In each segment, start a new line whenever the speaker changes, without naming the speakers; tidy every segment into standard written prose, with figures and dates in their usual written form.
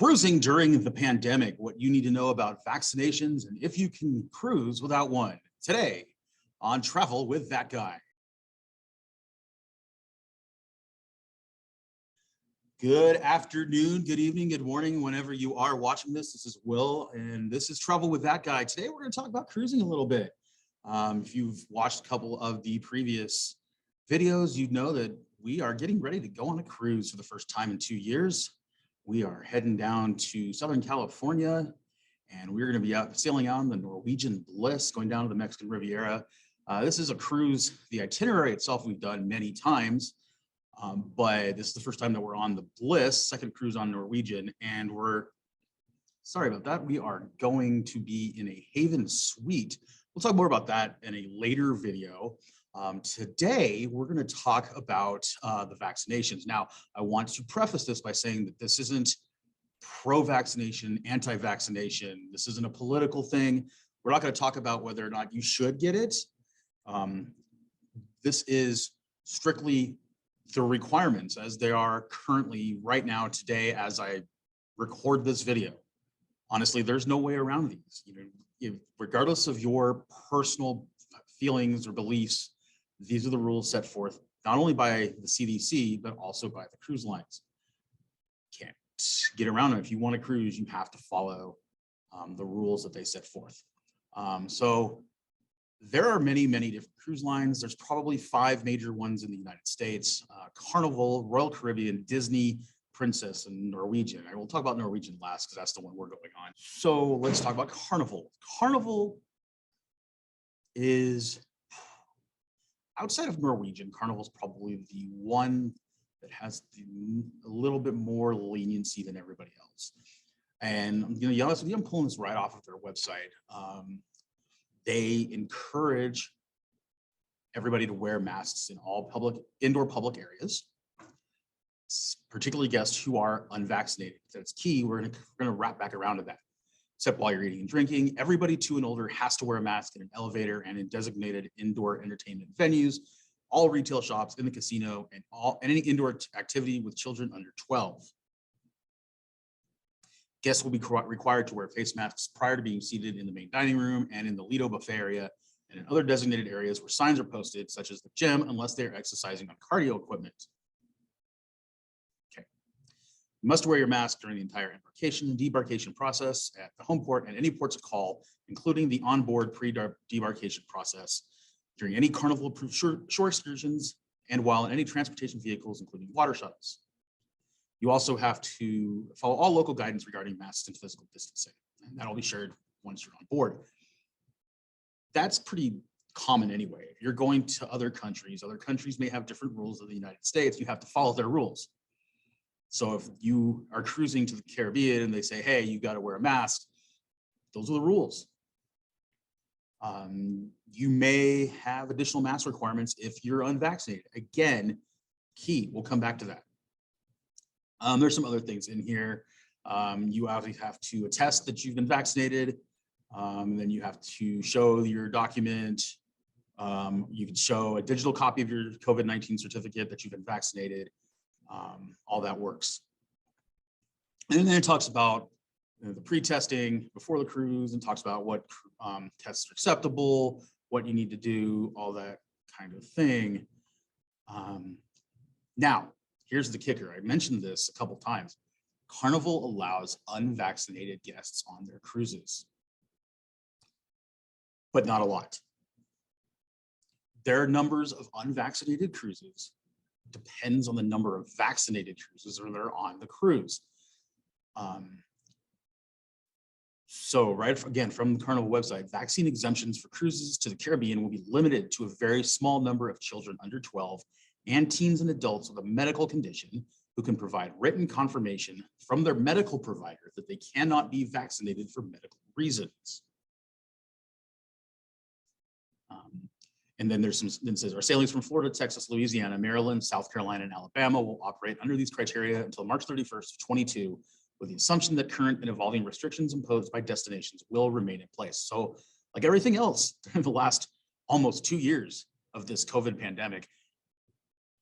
Cruising during the pandemic, what you need to know about vaccinations and if you can cruise without one. Today on Travel with That Guy. Good afternoon, good evening, good morning, whenever you are watching this. This is Will, and this is Travel with That Guy. Today we're going to talk about cruising a little bit. If you've watched a couple of the previous videos, you know that we are getting ready to go on a cruise for the first time in 2 years. We are heading down to Southern California, and we're going to be sailing out on the Norwegian Bliss, going down to the Mexican Riviera. This is a cruise. The itinerary itself we've done many times, but this is the first time that we're on the Bliss, second cruise on Norwegian, and we're sorry about that. We are going to be in a Haven suite. We'll talk more about that in a later video. Today, we're going to talk about the vaccinations. Now, I want to preface this by saying that this isn't pro-vaccination, anti-vaccination. This isn't a political thing. We're not going to talk about whether or not you should get it. This is strictly the requirements as they are currently right now today as I record this video. Honestly, there's no way around these. Regardless of your personal feelings or beliefs, these are the rules set forth not only by the CDC, but also by the cruise lines. Can't get around them. If you want to cruise, you have to follow the rules that they set forth. So there are many, many different cruise lines. There's probably 5 major ones in the United States: Carnival, Royal Caribbean, Disney, Princess, and Norwegian. I will talk about Norwegian last because that's the one we're going on. So let's talk about Carnival. Carnival is, outside of Norwegian, Carnival is probably the one that has a little bit more leniency than everybody else. And I'm going to be honest with you, I'm pulling this right off of their website. They encourage everybody to wear masks in all indoor public areas, particularly guests who are unvaccinated. That's key. We're going to wrap back around to that. Except while you're eating and drinking, everybody 2 and older has to wear a mask in an elevator and in designated indoor entertainment venues, all retail shops, in the casino, and any indoor activity with children under 12. Guests will be required to wear face masks prior to being seated in the main dining room and in the Lido buffet area and in other designated areas where signs are posted, such as the gym, unless they're exercising on cardio equipment. You must wear your mask during the entire embarkation and debarkation process at the home port and any ports of call, including the onboard pre-debarkation process, during any Carnival-approved shore excursions, and while in any transportation vehicles, including water shuttles. You also have to follow all local guidance regarding masks and physical distancing, and that'll be shared once you're on board. That's pretty common anyway. If you're going to other countries may have different rules than the United States. You have to follow their rules. So if you are cruising to the Caribbean and they say, hey, you got to wear a mask, those are the rules. You may have additional mask requirements if you're unvaccinated. Again, key, we'll come back to that. There's some other things in here. You obviously have to attest that you've been vaccinated. Then you have to show your document. You can show a digital copy of your COVID-19 certificate that you've been vaccinated. All that works. And then it talks about the pre-testing before the cruise and talks about what tests are acceptable, what you need to do, all that kind of thing. Now, here's the kicker. I mentioned this a couple times. Carnival allows unvaccinated guests on their cruises, but not a lot. There are numbers of unvaccinated cruises. Depends on the number of vaccinated cruises that are on the cruise. So again, from the Carnival website, vaccine exemptions for cruises to the Caribbean will be limited to a very small number of children under 12 and teens and adults with a medical condition who can provide written confirmation from their medical provider that they cannot be vaccinated for medical reasons. And then there's some, then says our sailings from Florida, Texas, Louisiana, Maryland, South Carolina, and Alabama will operate under these criteria until March 31st of 22, with the assumption that current and evolving restrictions imposed by destinations will remain in place. So like everything else in the last almost 2 years of this COVID pandemic,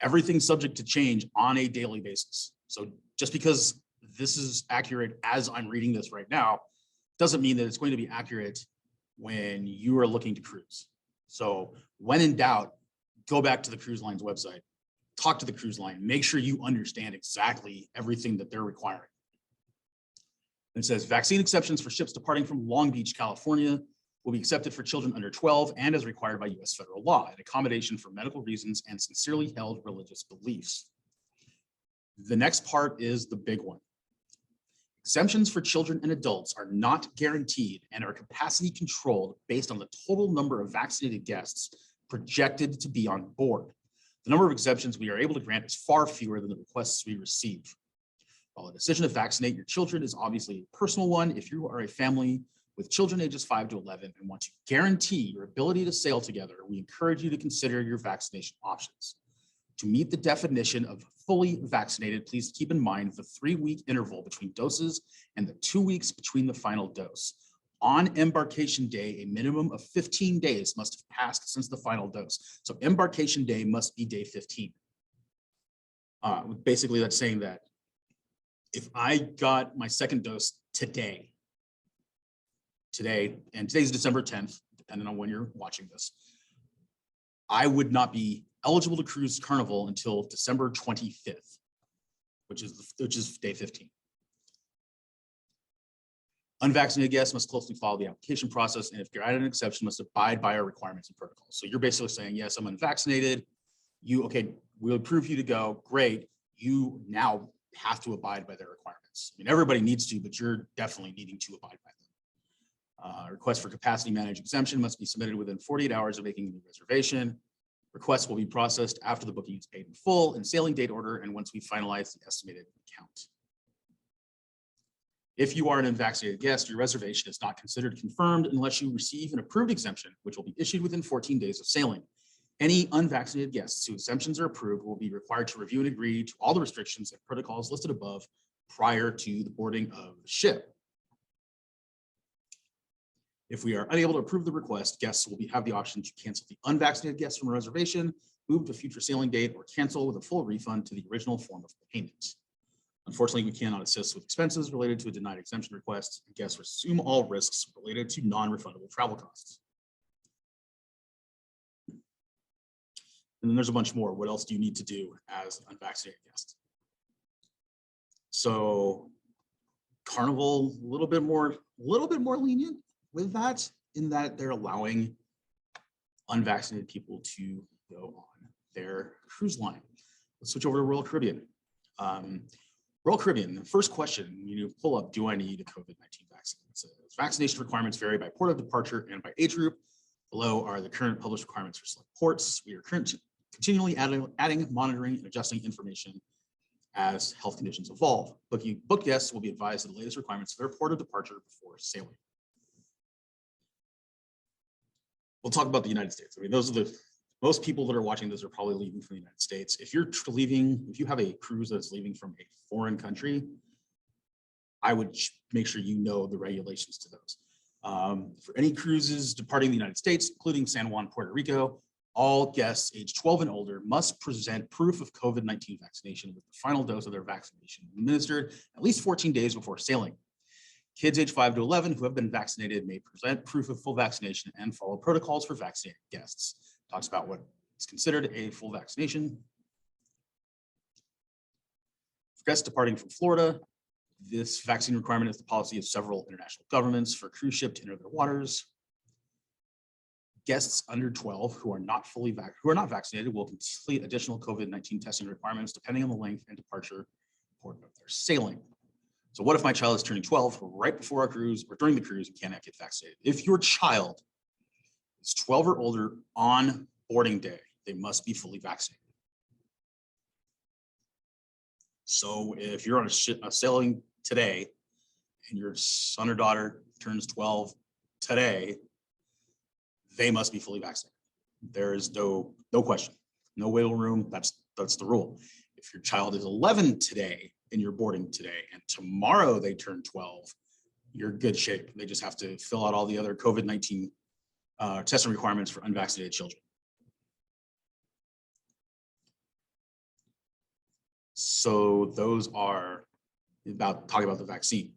everything's subject to change on a daily basis. So just because this is accurate as I'm reading this right now doesn't mean that it's going to be accurate when you are looking to cruise. So when in doubt, go back to the cruise line's website, talk to the cruise line, make sure you understand exactly everything that they're requiring. It says vaccine exceptions for ships departing from Long Beach, California will be accepted for children under 12 and as required by US federal law, an accommodation for medical reasons and sincerely held religious beliefs. The next part is the big one. Exemptions for children and adults are not guaranteed and are capacity controlled based on the total number of vaccinated guests projected to be on board. The number of exemptions we are able to grant is far fewer than the requests we receive. While the decision to vaccinate your children is obviously a personal one, if you are a family with children ages 5 to 11 and want to guarantee your ability to sail together, we encourage you to consider your vaccination options. To meet the definition of fully vaccinated, please keep in mind the 3-week interval between doses and the 2 weeks between the final dose. On embarkation day, a minimum of 15 days must have passed since the final dose. So embarkation day must be day 15. Basically, that's saying that if I got my second dose today, and today's December 10th, depending on when you're watching this, I would not be eligible to cruise Carnival until December 25th, which is day 15. Unvaccinated guests must closely follow the application process, and if you're added an exception, must abide by our requirements and protocols. So you're basically saying, yes, I'm unvaccinated. We'll approve you to go. Great. You now have to abide by their requirements. I mean, everybody needs to, but you're definitely needing to abide by them. Request for capacity managed exemption must be submitted within 48 hours of making the reservation. Requests will be processed after the booking is paid in full in sailing date order and once we finalize the estimated count. If you are an unvaccinated guest, your reservation is not considered confirmed unless you receive an approved exemption, which will be issued within 14 days of sailing. Any unvaccinated guests whose exemptions are approved will be required to review and agree to all the restrictions and protocols listed above prior to the boarding of the ship. If we are unable to approve the request, guests will have the option to cancel the unvaccinated guests from a reservation, move to a future sailing date, or cancel with a full refund to the original form of payment. Unfortunately, we cannot assist with expenses related to a denied exemption request, and guests assume all risks related to non-refundable travel costs. And then there's a bunch more. What else do you need to do as an unvaccinated guest? So Carnival, a little bit more lenient with that, in that they're allowing unvaccinated people to go on their cruise line. Let's switch over to Royal Caribbean. Royal Caribbean, the first question you pull up, do I need a COVID-19 vaccine? It says vaccination requirements vary by port of departure and by age group. Below are the current published requirements for select ports. We are continually adding, monitoring, and adjusting information as health conditions evolve. Booked guests will be advised of the latest requirements for their port of departure before sailing. We'll talk about the United States. I mean, those are most people that are watching this are probably leaving from the United States. If you have a cruise that's leaving from a foreign country, I would make sure you know the regulations to those. For any cruises departing the United States, including San Juan, Puerto Rico, all guests age 12 and older must present proof of COVID-19 vaccination with the final dose of their vaccination administered at least 14 days before sailing. Kids age 5 to 11 who have been vaccinated may present proof of full vaccination and follow protocols for vaccinated guests. Talks about what is considered a full vaccination. For guests departing from Florida, this vaccine requirement is the policy of several international governments for a cruise ship to enter their waters. Guests under 12 who are not vaccinated will complete additional COVID-19 testing requirements depending on the length and departure port of their sailing. So what if my child is turning 12 right before our cruise or during the cruise and cannot get vaccinated? If your child is 12 or older on boarding day, they must be fully vaccinated. So if you're on a sailing today and your son or daughter turns 12 today, they must be fully vaccinated. There is no question, no wiggle room. That's the rule. If your child is 11 today and you're boarding today and tomorrow they turn 12, you're good shape. They just have to fill out all the other COVID-19 testing requirements for unvaccinated children. So those are about talking about the vaccine.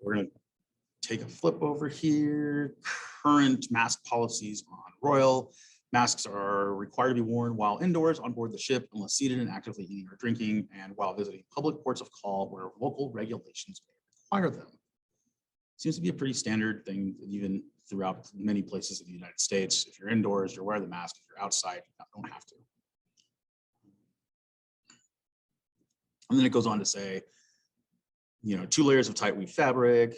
We're going to take a flip over here. Current mask policies on Royal. Masks are required to be worn while indoors on board the ship unless seated and actively eating or drinking, and while visiting public ports of call where local regulations may require them. Seems to be a pretty standard thing, even throughout many places in the United States. If you're indoors, you're wearing the mask. If you're outside, you don't have to. And then it goes on to say, 2 layers of tight weave fabric,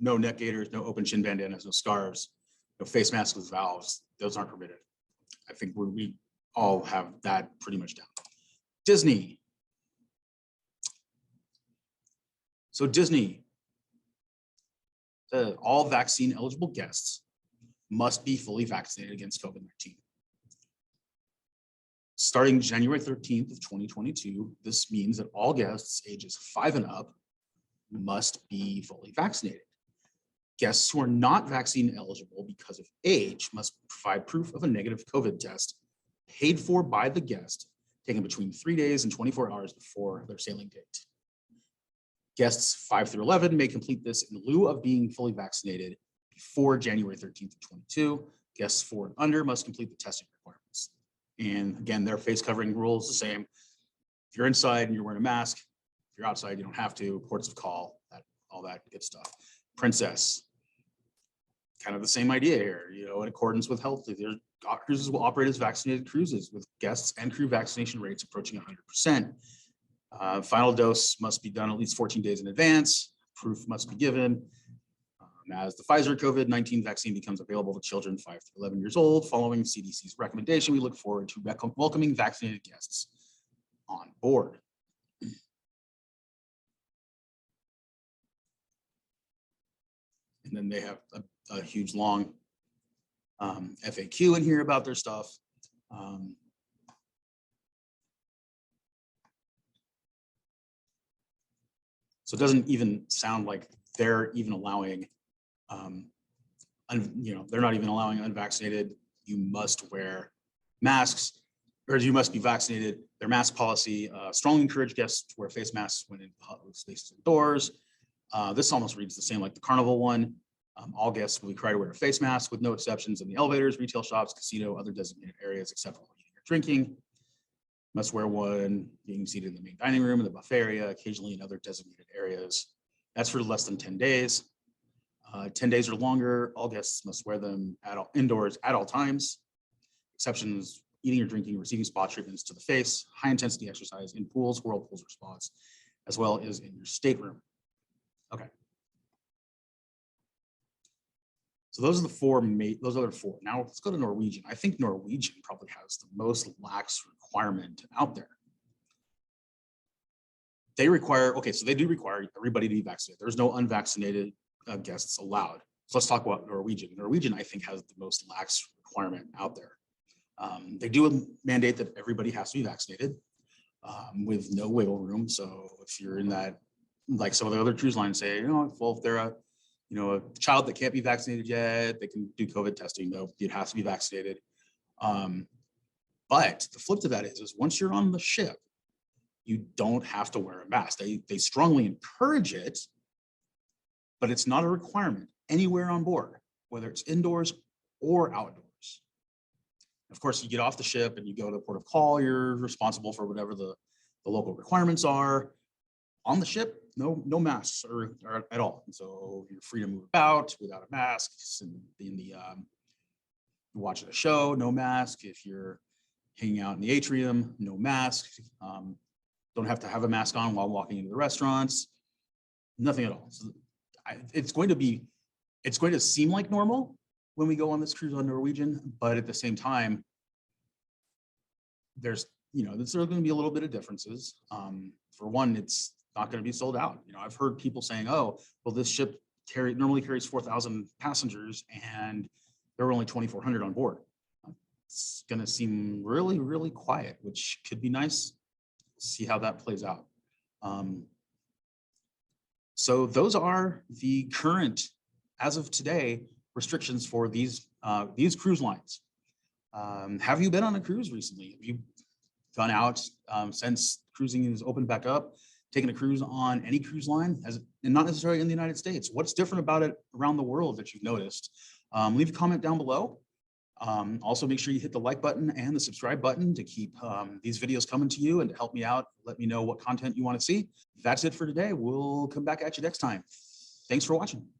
no neck gaiters, no open chin bandanas, no scarves, no face masks with valves. Those aren't permitted. I think we all have that pretty much down. Disney. So Disney, all vaccine eligible guests must be fully vaccinated against COVID-19. Starting January 13th of 2022, this means that all guests ages 5 and up must be fully vaccinated. Guests who are not vaccine eligible because of age must provide proof of a negative COVID test paid for by the guest, taken between 3 days and 24 hours before their sailing date. Guests 5 through 11 may complete this in lieu of being fully vaccinated before January 13th of 22. Guests 4 and under must complete the testing requirements. And again, their face covering rule is the same. If you're inside and you're wearing a mask, if you're outside, you don't have to. Ports of call, all that good stuff. Princess, kind of the same idea here. In accordance with health, cruises will operate as vaccinated cruises with guests and crew vaccination rates approaching 100%. Final dose must be done at least 14 days in advance. Proof must be given. As the Pfizer COVID-19 vaccine becomes available to children 5 to 11 years old, following CDC's recommendation, we look forward to welcoming vaccinated guests on board. And then they have a huge long FAQ in here about their stuff. So it doesn't even sound like they're even allowing, they're not even allowing unvaccinated. You must wear masks, or you must be vaccinated. Their mask policy strongly encourage guests to wear face masks when in public spaces indoors. This almost reads the same like the Carnival one. All guests will be required to wear a face mask with no exceptions in the elevators, retail shops, casino, other designated areas except for eating or drinking. Must wear one being seated in the main dining room, in the buffet area, occasionally in other designated areas. That's for less than 10 days. 10 days or longer, all guests must wear them indoors at all times. Exceptions, eating or drinking, receiving spa treatments to the face, high intensity exercise in pools, whirlpools, or spas, as well as in your stateroom. Okay. So those are the four. Now let's go to Norwegian. I think Norwegian probably has the most lax requirement out there. They require, so they do require everybody to be vaccinated. There's no unvaccinated guests allowed. So let's talk about Norwegian. Norwegian, I think, has the most lax requirement out there. They do mandate that everybody has to be vaccinated with no wiggle room. So if you're in that, like some of the other cruise lines say, well, if they're a child that can't be vaccinated yet, they can do COVID testing. No, it has to be vaccinated. But the flip to that is once you're on the ship, you don't have to wear a mask. They strongly encourage it, but it's not a requirement anywhere on board, whether it's indoors or outdoors. Of course, you get off the ship and you go to the port of call, you're responsible for whatever the local requirements are. On the ship, no masks or at all. And so you're free to move about without a mask. Watching a show, no mask. If you're hanging out in the atrium, no mask. Don't have to have a mask on while walking into the restaurants. Nothing at all. So it's going to seem like normal when we go on this cruise on Norwegian, but at the same time, there's going to be a little bit of differences. For one, it's not going to be sold out. I've heard people saying, oh, well, this ship normally carries 4,000 passengers and there were only 2,400 on board. It's going to seem really, really quiet, which could be nice. See how that plays out. So those are the current, as of today, restrictions for these cruise lines. Have you been on a cruise recently? Have you gone out since cruising is opened back up, taken a cruise on any cruise line, and not necessarily in the United States? What's different about it around the world that you've noticed? Leave a comment down below. Also, make sure you hit the like button and the subscribe button to keep these videos coming to you and to help me out. Let me know what content you want to see. That's it for today. We'll come back at you next time. Thanks for watching.